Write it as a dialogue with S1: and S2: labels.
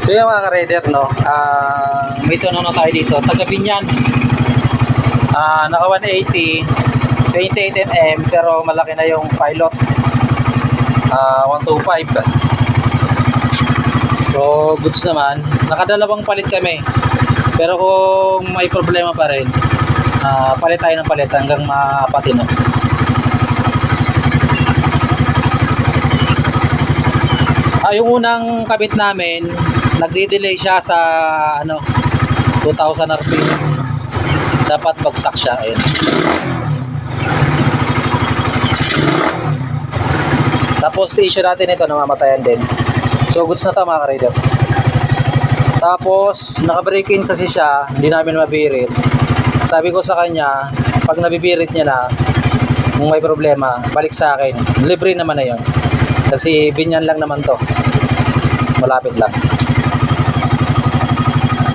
S1: So yung mga ka-rider, no, may tanong na tayo dito. Taga Binyan, naka 180, 28mm, pero malaki na yung pilot, 125. So goods naman. Nakadalawang palit kami, pero kung may problema pa rin, palit tayo ng palit hanggang mapatino. Yung unang kabit namin, nagdi-delay siya sa 2,000 RPM. Dapat bagsak siya. Ayun. Tapos issue natin ito, namamatayan din. So goods na ito mga ka-rider. Tapos naka-break in kasi siya, hindi namin mabirit. Sabi ko sa kanya, pag nabibirit niya na, kung may problema, balik sa akin. Libre naman na yun. Kasi Binyan lang naman to. Malapit lang.